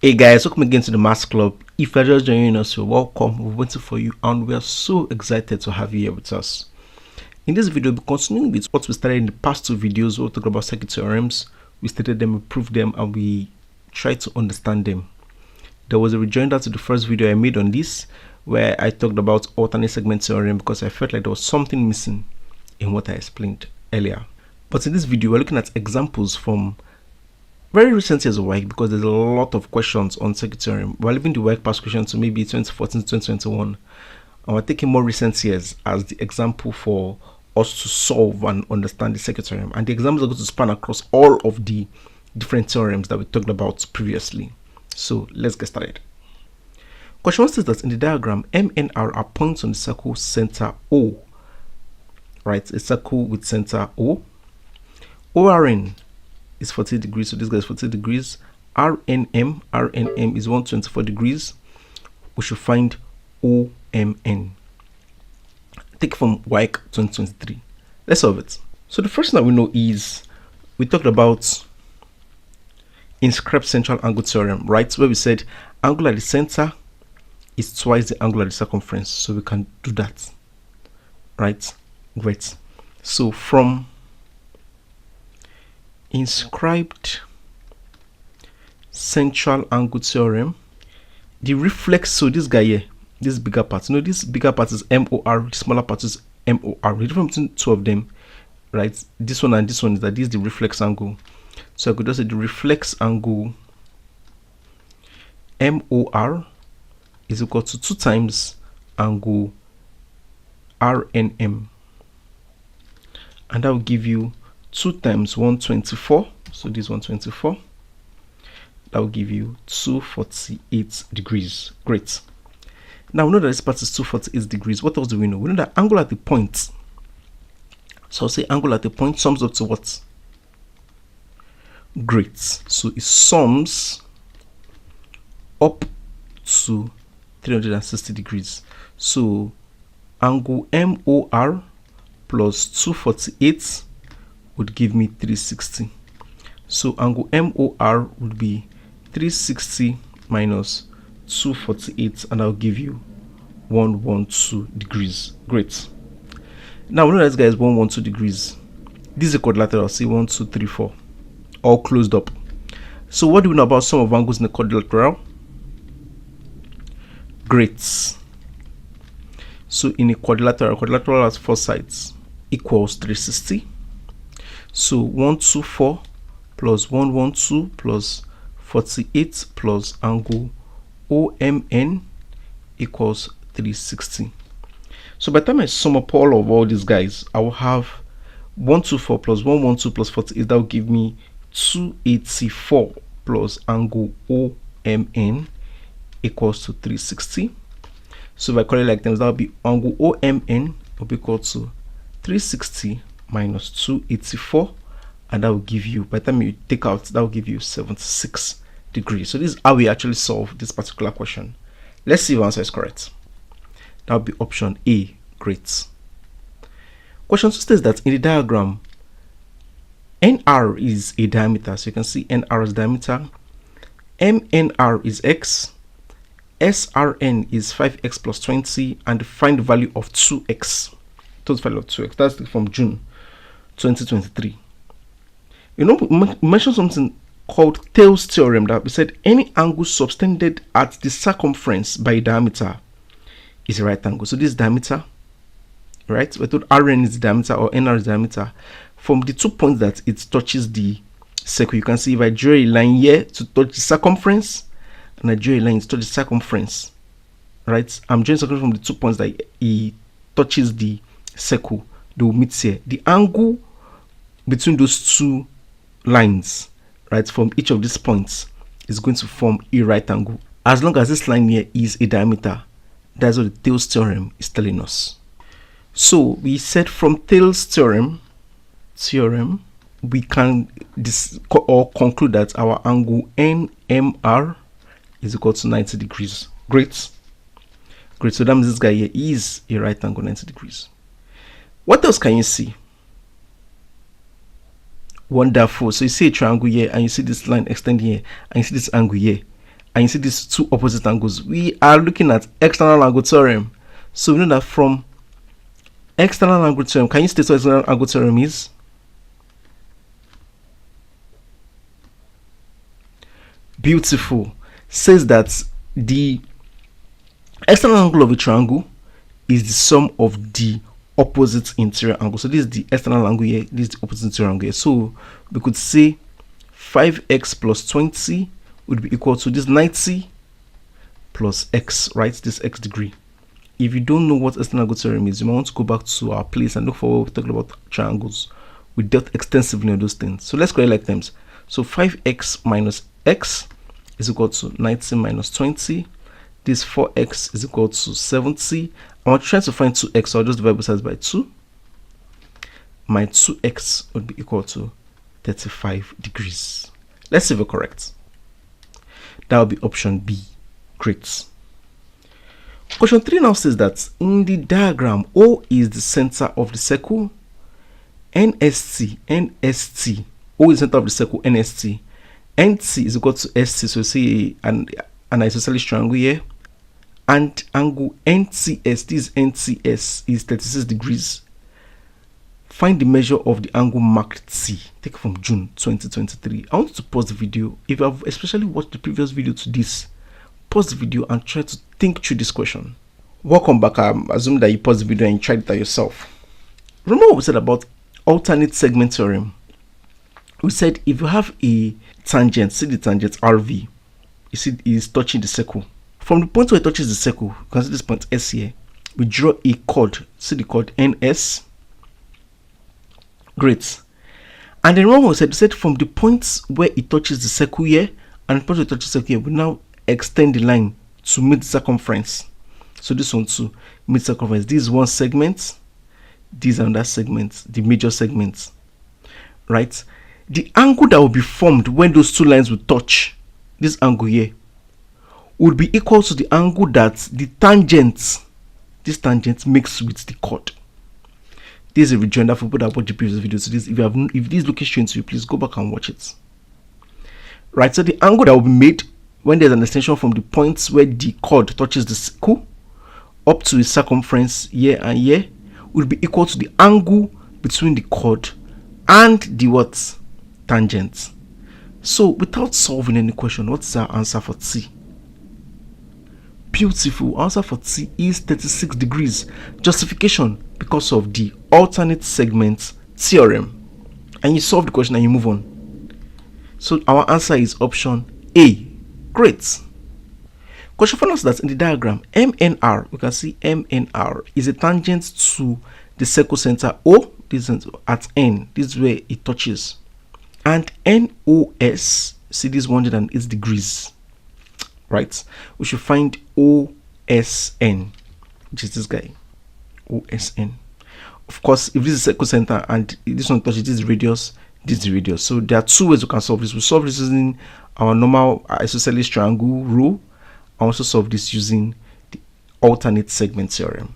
Hey guys, welcome again to the Maths Club. If you're just joining us, you're welcome. We're waiting for you and we are so excited to have you here with us. In this video, we'll be continuing with what we started in the past two videos. We'll talk about circuit theorems. We stated them, we proved them, and we tried to understand them. There was a rejoinder to the first video I made on this where I talked about alternate segment theorem because I felt like there was something missing in what I explained earlier. But in this video, we're looking at examples from very recent years of WAEC because there's a lot of questions on circuit theorem. We're leaving the WAEC past question to maybe 2014 to 2021, and we're taking more recent years as the example for us to solve and understand the circuit theorem. And the examples are going to span across all of the different theorems that we talked about previously. So let's get started. Question 1 says that in the diagram, M and R are points on the circle center O. Right, a circle with center O. ORN is 40 degrees, so this guy is 40 degrees. RNM is 124 degrees. We should find OMN. Take from WAEC 2023. Let's solve it. So the first thing that we know is we talked about inscribed central angle theorem, right? Where we said angle at the center is twice the angle at the circumference. So we can do that, right? Great. So from inscribed central angle theorem, the reflex, so this guy here, this bigger part, this bigger part is MOR, the smaller part is MOR. The difference between two of them, right, this one and this one, is that this is the reflex angle. So I could just say the reflex angle MOR is equal to 2 times angle RNM, and that will give you 2 times 124, so this 124, that will give you 248 degrees. Great. Now we know that this part is 248 degrees. What else do we know? We know that angle at the point, so I'll say angle at the point sums up to what? Great. So it sums up to 360 degrees. So angle MOR plus 248 would give me 360. So angle MOR would be 360 minus 248, and I'll give you 112 degrees. Great. Now we know that this guy is 112 degrees. This is a quadrilateral. See 1, 2, 3, 4, all closed up. So what do we know about sum of angles in the quadrilateral? Great. So in a quadrilateral has 4 sides, equals 360. So 124 plus 112 plus 48 plus angle OMN equals 360. So by the time I sum up all these guys, I will have 124 plus 112 plus 48. That will give me 284 plus angle OMN equals to 360. So if I call it like this, that will be angle OMN will be equal to 360 minus 284, and that will give you, by the time you take out, that will give you 76 degrees. So this is how we actually solve this particular question. Let's see if the answer is correct. That will be option A. Great. Question 2 states that in the diagram, NR is a diameter. So you can see NR is diameter, MNR is X, SRN is 5x plus 20, and find the value of 2x. Total value of 2x. That's from June 2023. You know, we mentioned something called Thales theorem, that we said any angle subtended at the circumference by a diameter is a right angle. So this diameter, right? We thought Rn is diameter or NR is diameter. From the 2 points that it touches the circle, you can see if I draw a line here to touch the circumference, and I draw a line to touch the circumference, right? I'm drawing circumference from the 2 points that it touches the circle. They will meet here. The angle between those 2 lines, right, from each of these points is going to form a right angle as long as this line here is a diameter. That's what the Thales theorem is telling us. So we said from Thales theorem we can conclude that our angle NMR is equal to 90 degrees. Great. So that means this guy here is a right angle 90 degrees. What else can you see? Wonderful. So you see a triangle here, and you see this line extending here, and you see this angle here, and you see these two opposite angles, we are looking at external angle theorem. So we know that from external angle theorem, can you state what external angle theorem is? Beautiful. Says that the external angle of a triangle is the sum of the opposite interior angle. So this is the external angle here, this is the opposite interior angle here. So we could say 5x plus 20 would be equal to this 90 plus x, right? This x degree. If you don't know what external angle theorem is, you might want to go back to our place and look for what we're talking about triangles. We dealt extensively on those things. So let's correct like terms. So 5x minus x is equal to 90 minus 20. This 4x is equal to 70. I'm trying to find 2x, so I'll just divide both sides by 2. My 2x would be equal to 35 degrees. Let's see if we're correct. That would be option B. Great. Question 3 now says that in the diagram, O is the center of the circle, NST, O is the center of the circle, NST, NT is equal to ST, so see an isosceles triangle here, and angle NTS, this NTS is 36 degrees. Find the measure of the angle marked T. Take it from June 2023. I want you to pause the video. If you have especially watched the previous video to this, pause the video and try to think through this question. Welcome back. I'm assuming that you paused the video and you tried it out yourself. Remember what we said about alternate segment theorem? We said if you have a tangent, see the tangent RV, you see it is touching the circle. From the point where it touches the circle, you can see this point S here. We draw a chord. See the chord NS. Great. And then remember we said from the points where it touches the circle here and the point where it touches the circle here, we now extend the line to meet the circumference. So this one to meet circumference. This is one segment. This is another segment, the major segment. Right? The angle that will be formed when those two lines will touch, this angle here, would be equal to the angle that the tangent, this tangent makes with the chord. This is a rejoinder for people that watch the previous video. So this, if this is looking strange to you, please go back and watch it. Right, so the angle that will be made when there's an extension from the points where the chord touches the circle up to the circumference here and here will be equal to the angle between the chord and the what? Tangent. So without solving any question, what's our answer for T? Beautiful. Answer for T is 36 degrees. Justification because of the alternate segment theorem. And you solve the question and you move on. So our answer is option A. Great. Question 4 that in the diagram, MNR, we can see MNR is a tangent to the circle center O. This is at N. This is where it touches. And NOS, see this 108 degrees. Right? We should find OSN, which is this guy. OSN. Of course, if this is circle center and this one touches, this is radius, this is the radius. So there are two ways we can solve this. We solve this using our normal isosceles triangle rule, and also solve this using the alternate segment theorem.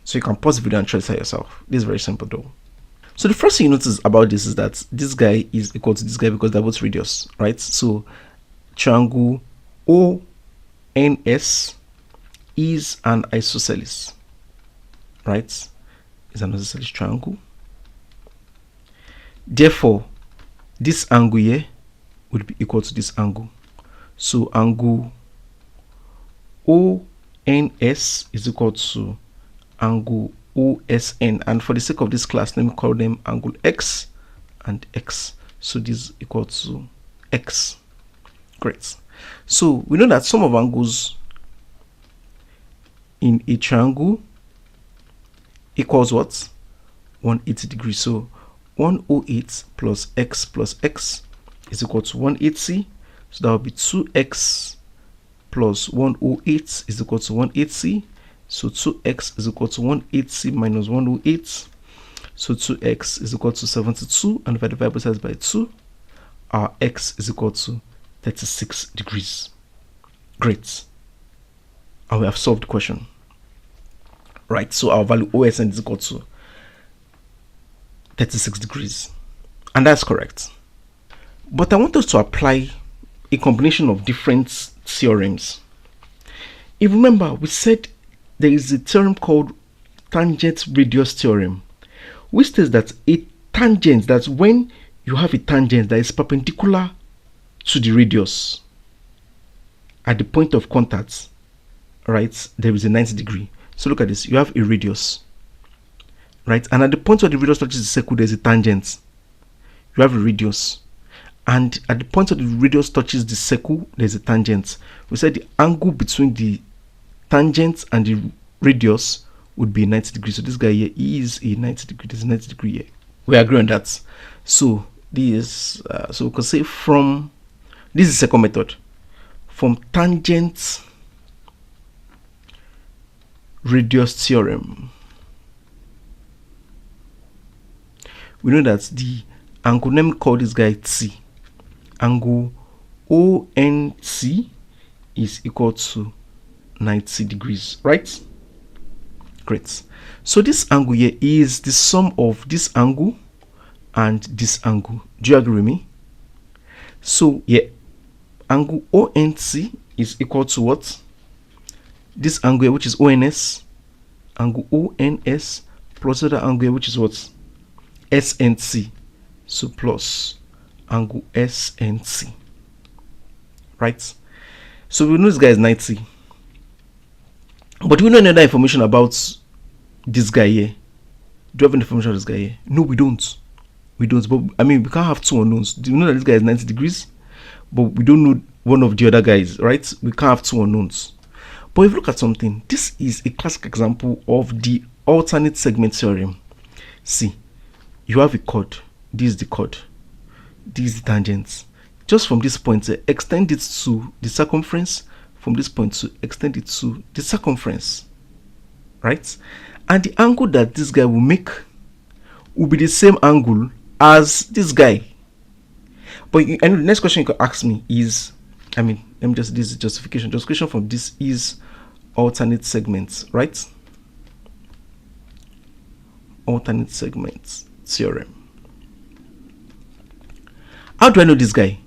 So you can pause the video and try this out yourself. This is very simple though. So the first thing you notice about this is that this guy is equal to this guy because they're both radius, right? So triangle ONS is an isosceles, right? Is an isosceles triangle. Therefore, this angle here would be equal to this angle. So angle ONS is equal to angle OSN, and for the sake of this class, let me call them angle X and X. So this is equal to X. Great. So we know that sum of angles in a triangle equals what? 180 degrees. So 108 plus x is equal to 180. So that will be 2x plus 108 is equal to 180. So 2x is equal to 180 minus 108. So 2x is equal to 72, and if I divide both sides by 2, our x is equal to 36 degrees. Great. And we have solved the question. Right, so our value OSN is equal to 36 degrees. And that's correct. But I want us to apply a combination of different theorems. If you remember, we said there is a theorem called tangent radius theorem, which states that a tangent, that's when you have a tangent that is perpendicular to the radius at the point of contact, right, there is a 90 degree. So look at this, you have a radius, right, and at the point where the radius touches the circle, there's a tangent. You have a radius, and at the point where the radius touches the circle, there's a tangent. We said the angle between the tangent and the radius would be 90 degrees. So this guy here is a 90 degree. There's a 90 degree here. We agree on that. So this, so we can say from, this is the second method, from tangent radius theorem, we know that the angle, let me call this guy T, angle ONT is equal to 90 degrees, right? Great. So this angle here is the sum of this angle and this angle. Do you agree with me? So yeah, angle ONT is equal to what? This angle here, which is ONS, angle ONS plus other angle here, which is what? SNT. So plus angle SNT, right? So we know this guy is 90, but we know any other information about this guy here. Do you have any information on this guy here? No, we don't. We don't. But I mean, we can't have two unknowns. Do you know that this guy is 90 degrees, but we don't know one of the other guys, right? We can't have two unknowns. But if you look at something, this is a classic example of the alternate segment theorem. See, you have a chord. This is the chord. This is the tangent. Just from this point, extend it to the circumference. From this point to extend it to the circumference, right? And the angle that this guy will make will be the same angle as this guy. But and the next question you can ask me is, I mean, let me just, this is justification. Justification from this is alternate segments, right? Alternate segments theorem. How do I know this guy?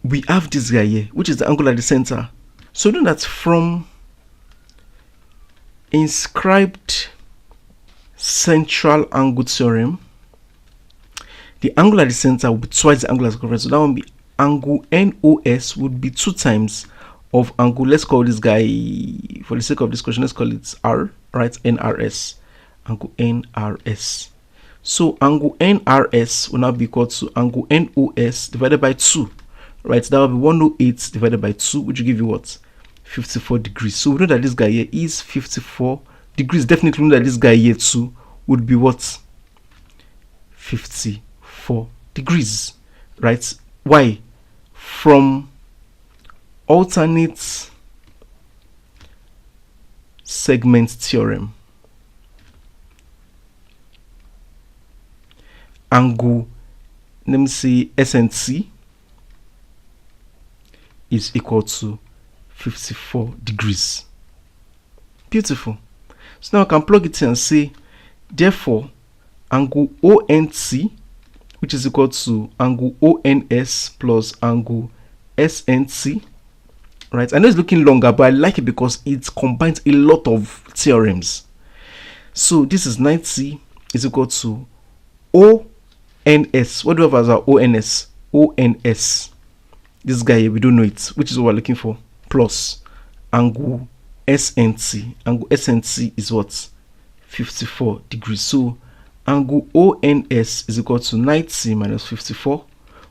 We have this guy here, which is the angle at the center. So know that from inscribed central angle theorem, the angle at the center will be twice the angle at the circumference. So that will be angle NOS would be 2 times of angle. Let's call this guy, for the sake of this question, let's call it R, right? NRS, angle NRS. So angle NRS will now be equal to angle NOS divided by 2, right? That will be 108 divided by 2, which will give you what? 54 degrees. So we know that this guy here is 54 degrees. Definitely know that this guy here too would be what? 54 degrees, right? Why? From alternate segment theorem, angle, let me see, SNC is equal to 54 degrees. Beautiful. So now I can plug it in and say, therefore, angle ONT, which is equal to angle ONS plus angle SNC, right? I know it's looking longer, but I like it because it combines a lot of theorems. So this is 90 is equal to ONS. What do we have as our ONS? ONS. This guy here, we don't know it, which is what we're looking for. Plus angle SNT. Angle SNT is what? 54 degrees. So angle ONS is equal to 90 minus 54,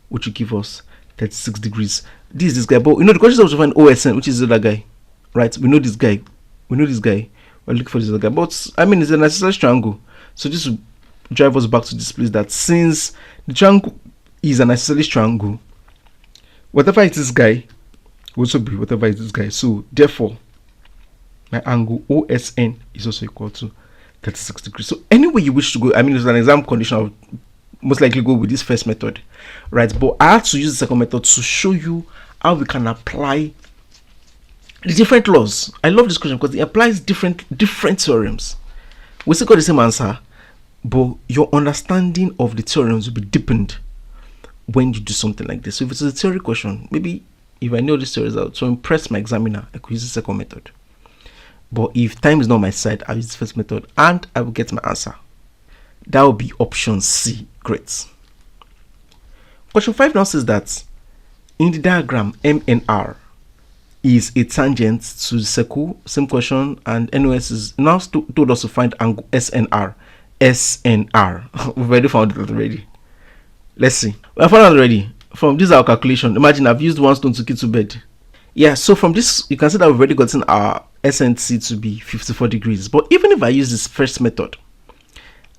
which will give us 36 degrees. This is this guy. But you know, the question is to find OSN, which is the other guy, right? We know this guy. We know this guy. We're looking for this other guy. But I mean, it's an isosceles triangle. So this will drive us back to this place, that since the triangle is an isosceles triangle, whatever is this guy will also be whatever is this guy. So therefore, my angle OSN is also equal to 36 degrees. So anyway you wish to go, I mean, it's an exam condition, I would most likely go with this first method, right? But I had to use the second method to show you how we can apply the different laws. I love this question because it applies different theorems. We still got the same answer, but your understanding of the theorems will be deepened when you do something like this. So if it's a theory question, maybe If I know this result to impress my examiner, I could use the second method. But if time is not my side, I'll use the first method and I will get my answer. That will be option C. Great. Question 5 now says that in the diagram, M and R is a tangent to the circle. Same question, and NOS is now told us to find angle SNR. SNR. We've already found it already. Let's see. We have found it already. From this our calculation, imagine I've used 1 stone to kill 2 birds. Yeah, so from this you can see that we've already gotten our SNC to be 54 degrees. But even if I use this first method,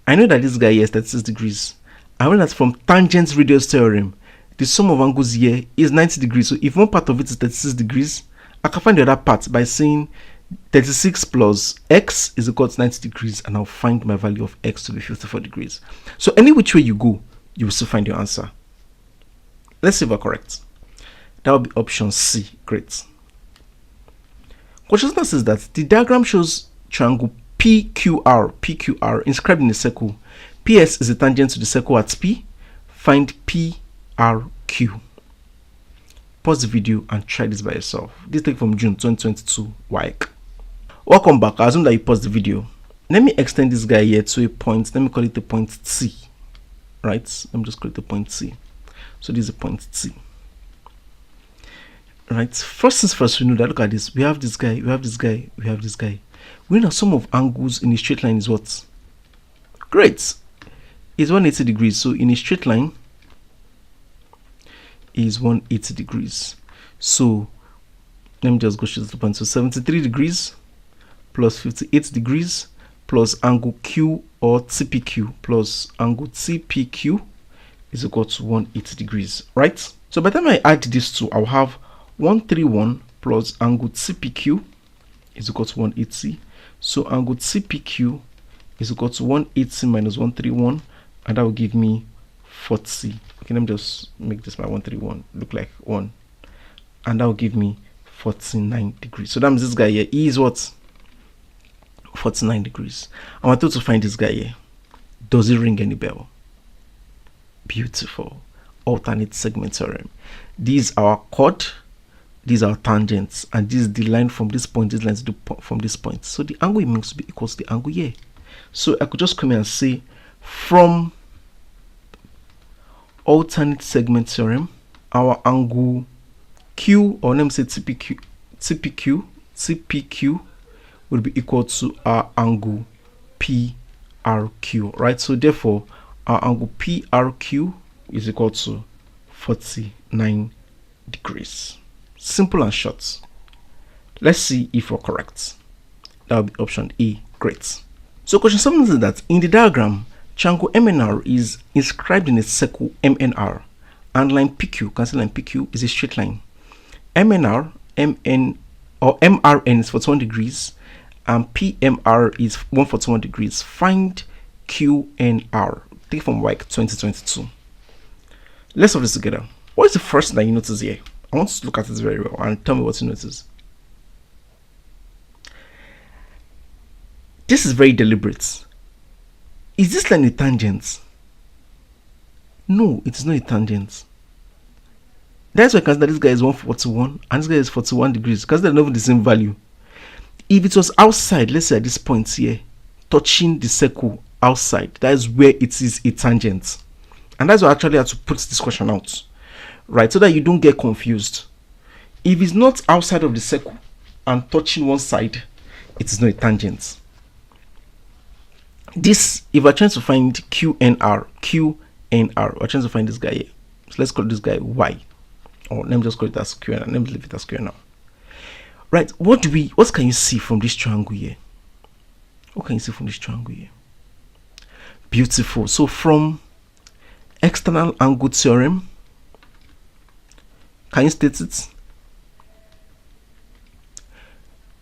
I know that this guy here is 36 degrees. I know that from tangent radius theorem, the sum of angles here is 90 degrees. So if one part of it is 36 degrees, I can find the other part by saying 36 plus x is equal to 90 degrees, and I'll find my value of x to be 54 degrees. So any which way you go, you will still find your answer. Let's see if we're correct. That will be option C. Great. Question says that the diagram shows triangle PQR inscribed in a circle. PS is a tangent to the circle at P. Find PRQ. Pause the video and try this by yourself. This take from June 2022 WAEC. Welcome back. I assume that you paused the video. Let me extend this guy here to a point. Let me call it the point T. Right? Let me just call it the point T. So this is a point T. Right? First things first, we know that look at this. We have this guy, we have this guy, we have this guy. We know sum of angles in a straight line is what? Great. It's 180 degrees. So in a straight line is 180 degrees. So let me just go straight to the point. So 73 degrees plus 58 degrees plus angle Q or TPQ plus angle TPQ is equal to 180 degrees, right? So by the time I add these two, I'll have 131 plus angle TPQ is equal to 180. So angle TPQ is equal to 180 minus 131, and that will give me 40. Okay, let me just make this my 131 look like 1, and that will give me 49 degrees. So that means this guy here is what? 49 degrees. I want to find this guy here. Does it ring any bell? Beautiful. Alternate segment theorem. These are our chord, these are tangents, and this is the line from this point, this line is from this point. So the angle it means to be equals to the angle here. So I could just come here and say from alternate segment theorem, our angle Q, or let me say TPQ will be equal to our angle PRQ, right? So therefore our angle PRQ is equal to 49 degrees. Simple and short. Let's see if we're correct. That will be option A. Great. So question 7 is that in the diagram, triangle MNR is inscribed in a circle MNR, and line PQ, cancel line PQ, is a straight line. MNR, MN or MRN is 41 degrees, and PMR is 141 degrees. Find QNR. Take from WAEC 2022. Let's solve this together. What is the first thing that you notice here? I want to look at this very well and tell me what you notice. This is very deliberate. Is this line a tangent? No, it is not a tangent. That's why I consider this guy is 141 and this guy is 41 degrees because they're not the same value. If it was outside, let's say at this point here, touching the circle outside, that is where it is a tangent. And that's why I actually have to put this question out, right? So that you don't get confused. If it's not outside of the circle and touching one side, it is not a tangent. This, if we're trying to find QNR, we're trying to find this guy here. So let's call this guy Y. Or let me just call it as QNR. Let me leave it as QNR. Right, what can you see from this triangle here? What can you see from this triangle here? Beautiful. So from external angle theorem, can you state it?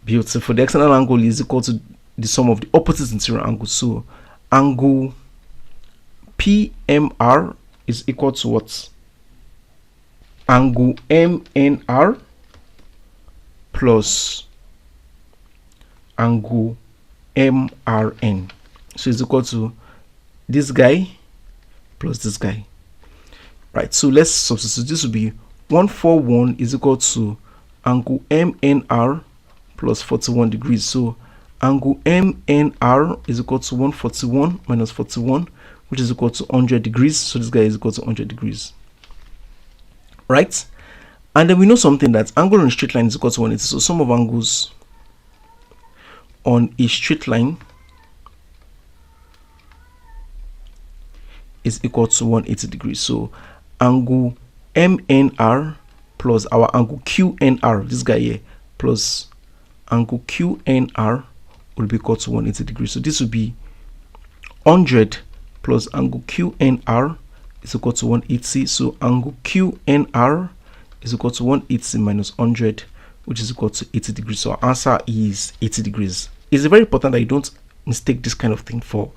Beautiful. The external angle is equal to the sum of the opposite interior angles. So angle PMR is equal to what? Angle MNR plus angle MRN. So it's equal to this guy plus this guy. Right, so let's substitute. This will be 141 is equal to angle MNR plus 41 degrees. So angle MNR is equal to 141 minus 41, which is equal to 100 degrees. So this guy is equal to 100 degrees, right? And then we know something, that angle on a straight line is equal to 180. So sum of angles on a straight line is equal to 180 degrees. So angle MNR plus our angle QNR, this guy here, plus angle QNR will be equal to 180 degrees. So this will be 100 plus angle QNR is equal to 180. So angle QNR is equal to 180 minus 100, which is equal to 80 degrees. So our answer is 80 degrees. It's very important that you don't mistake this kind of thing for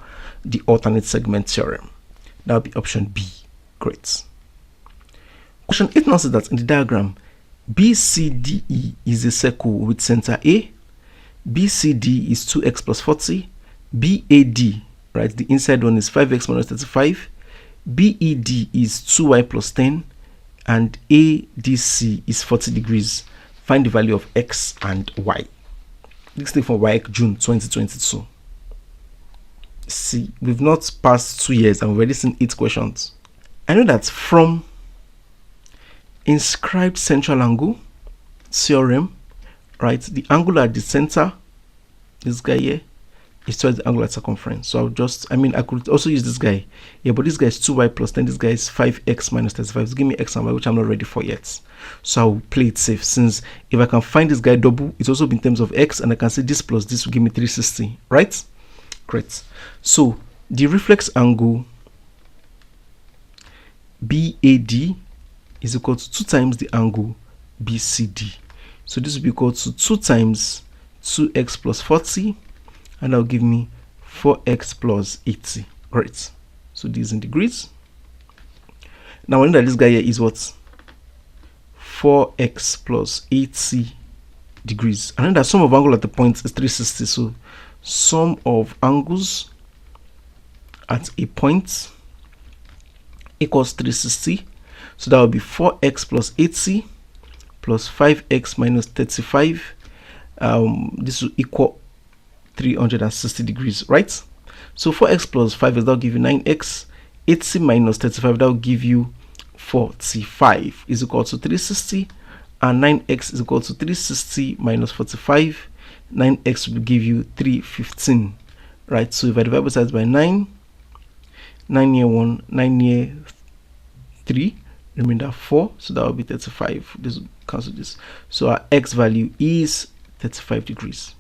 the alternate segment theorem. That would be option B. Great. Question 8 now says that in the diagram, BCDE is a circle with center A, BCD is 2x plus 40, BAD, right, the inside one is 5x minus 35, BED is 2y plus 10, and ADC is 40 degrees. Find the value of x and y. This thing for WAEC June 2022. See, we've not passed 2 years and we've already seen 8 questions. I know that from inscribed central angle theorem, right, the angle at the center, this guy here, is towards the angle at circumference. So I'll just, I could also use this guy. Yeah, but this guy is 2y plus 10, this guy is 5x minus 35. So give me x and y, which I'm not ready for yet. So I'll play it safe, since if I can find this guy double, it's also in terms of x, and I can say this plus this will give me 360, right? Great. So the reflex angle BAD is equal to 2 times the angle BCD. So this will be equal to 2 times 2x plus 40, and that will give me 4x plus 80. Great. So this is in degrees. Now I know that this guy here is what? 4x plus 80 degrees. And then the sum of angle at the point is 360. So sum of angles at a point equals 360. So that will be 4x plus 80 plus 5x minus 35. This will equal 360 degrees, right? So 4x plus 5x, that will give you 9x. 80 minus 35, that will give you 45, is equal to 360, and 9x is equal to 360 minus 45. 9x will give you 315, right? So if I divide both sides by 9 here 1, 9 here 3, remainder 4, so that will be 35. This will cancel this. So our x value is 35 degrees.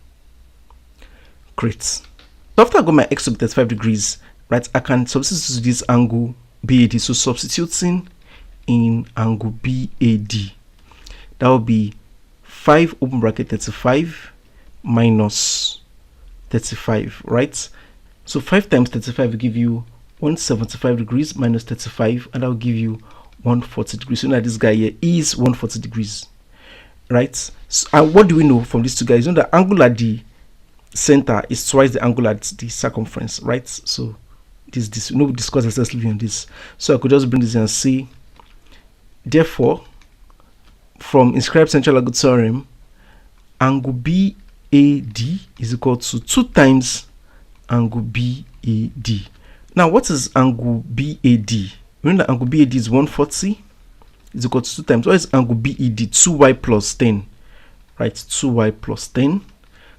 Great. So after I got my x to be 35 degrees, right, I can substitute this angle BAD. So substituting in angle BAD, that will be 5 open bracket 35 minus 35, right? So 5 times 35 will give you 175 degrees minus 35, and that will give you 140 degrees. So now this guy here is 140 degrees, right? So, and what do we know from these two guys? You know the angle at the center is twice the angle at the circumference, right? So this we discuss extensively on this. So I could just bring this in and say, therefore, from inscribed central angle theorem, angle BAD is equal to 2 times angle BAD. Now, what is angle BAD? Remember that angle BAD is 140 is equal to 2 times. What is angle BED? 2y plus 10, right? 2y plus 10.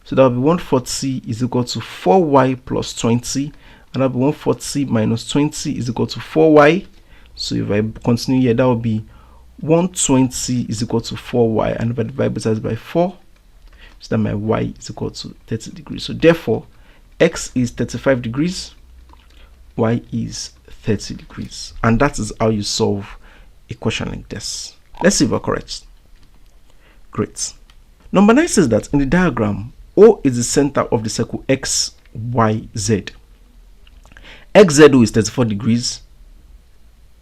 So that will be 140 is equal to 4y plus 20, and that will be 140 minus 20 is equal to 4y. So if I continue here, that will be 120 is equal to 4y, and if I divide both sides by 4, so that my y is equal to 30 degrees. So therefore, x is 35 degrees, y is 30 degrees. And that is how you solve a question like this. Let's see if we're correct. Great. Number 9 says that in the diagram, O is the center of the circle X, Y, Z. XZO is 34 degrees.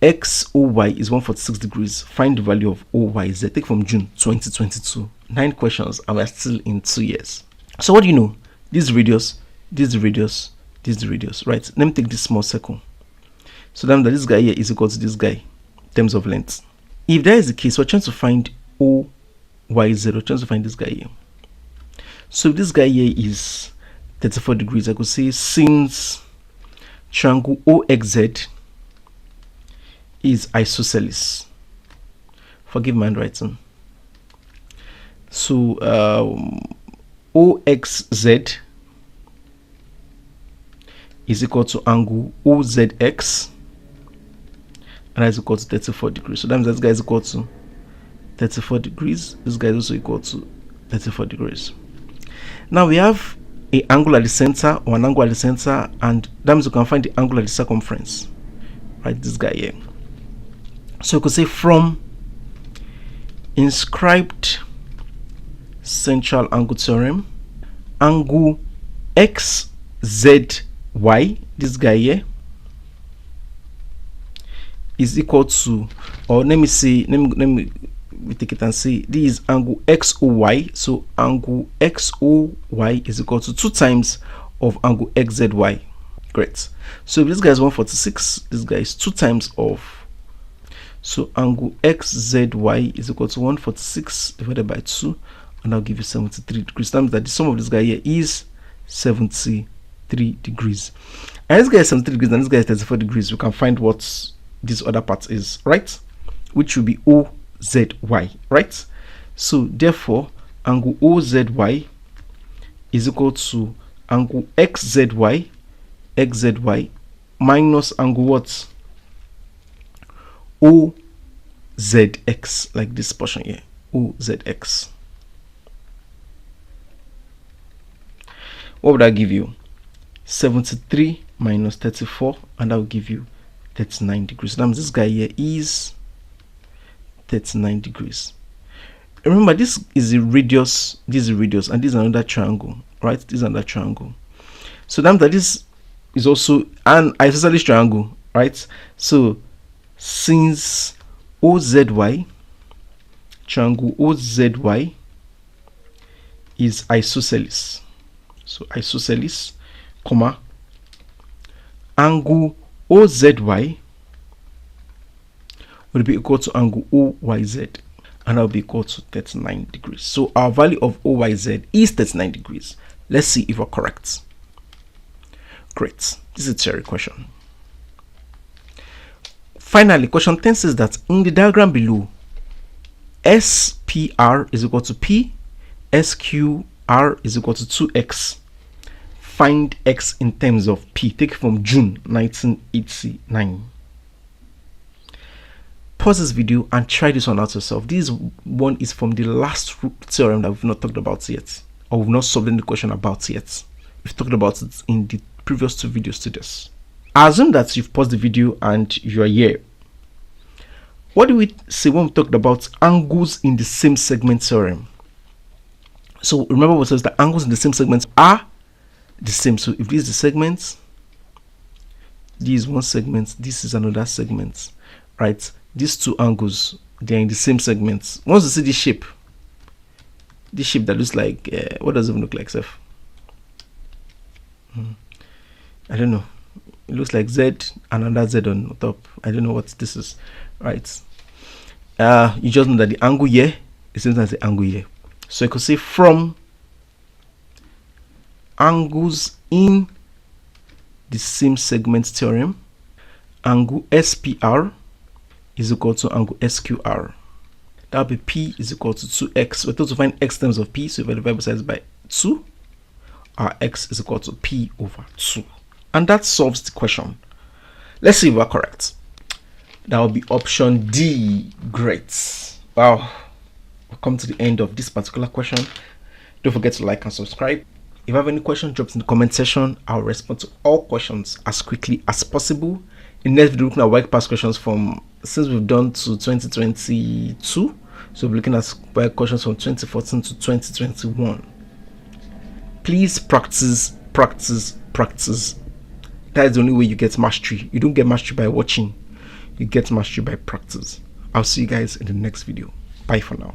XOY is 146 degrees. Find the value of OYZ. Take from June 2022. 9 questions, and we're still in 2 years. So what do you know? This radius, this radius, this radius, right? Let me take this small circle. So then this guy here is equal to this guy in terms of length. if that is the case, we're trying to find OYZ. We're trying to find this guy here. So if this guy here is 34 degrees, I could say since triangle OXZ is isosceles. Forgive my handwriting. So OXZ is equal to angle OZX, and that is equal to 34 degrees. So that means this guy is equal to 34 degrees. This guy is also equal to 34 degrees. Now we have an angle at the center or an angle at the center, and that means we can find the angle at the circumference, right? This guy here. So we could say from inscribed central angle theorem, angle XZY, this guy here, is equal to, or let me take it and say this is angle XOY. So angle XOY is equal to 2 times of angle XZY. Great. So if this guy is 146, this guy is 2 times of, so angle XZY is equal to 146 divided by 2, and I'll give you 73 degrees. That means that the sum of this guy here is 73 degrees. And this guy is 73 degrees and this guy is 34 degrees. We can find what this other part is, right? Which will be OZY, right? So therefore, angle OZY is equal to angle XZY minus angle what? OZX, like this portion here, OZX. What would that give you? 73 minus 34, and that will give you 39 degrees. That means this guy here is 39 degrees. Remember, this is a radius, this is a radius, and this is another triangle, right? This is another triangle. So that means that this is also an isosceles triangle, right? So since OZY, triangle OZY is isosceles, so isosceles, comma, angle OZY will be equal to angle OYZ, and that will be equal to 39 degrees. So our value of OYZ is 39 degrees. Let's see if we're correct. Great. This is a theory question. Finally, question 10 says that in the diagram below, SPR is equal to P, SQR is equal to 2x. Find x in terms of P. Take it from June 1989. Pause this video and try this one out yourself. This one is from the last theorem that we've not talked about yet, or we've not solved any question about yet. We've talked about it in the previous 2 videos to this. I assume that you've paused the video and you are here. What do we say when we talked about angles in the same segment theorem? So remember what says the angles in the same segment are the same. So if this is the segment, this is one segment, this is another segment, right? These 2 angles, they're in the same segments. Once you see this shape that looks like what does it even look like, Seth? I don't know. It looks like Z and another Z on top. I don't know what this is, right? You just know that the angle here is the same as the angle here. So I could say from angles in the same segment theorem, angle SPR is equal to angle SQR. That will be P is equal to 2x. We're told to find x in terms of P, so if I divide both sides by 2, our x is equal to P over 2. And that solves the question. Let's see if we're correct. That will be option D. Great. Wow. We've come to the end of this particular question. Don't forget to like and subscribe. If you have any questions, drop in the comment section. I'll respond to all questions as quickly as possible. In the next video, looking at WAEC past questions from since we've done to 2022. So we're looking at WAEC questions from 2014 to 2021. Please practice, practice, practice. That is the only way you get mastery. You don't get mastery by watching. You get mastery by practice. I'll see you guys in the next video. Bye for now.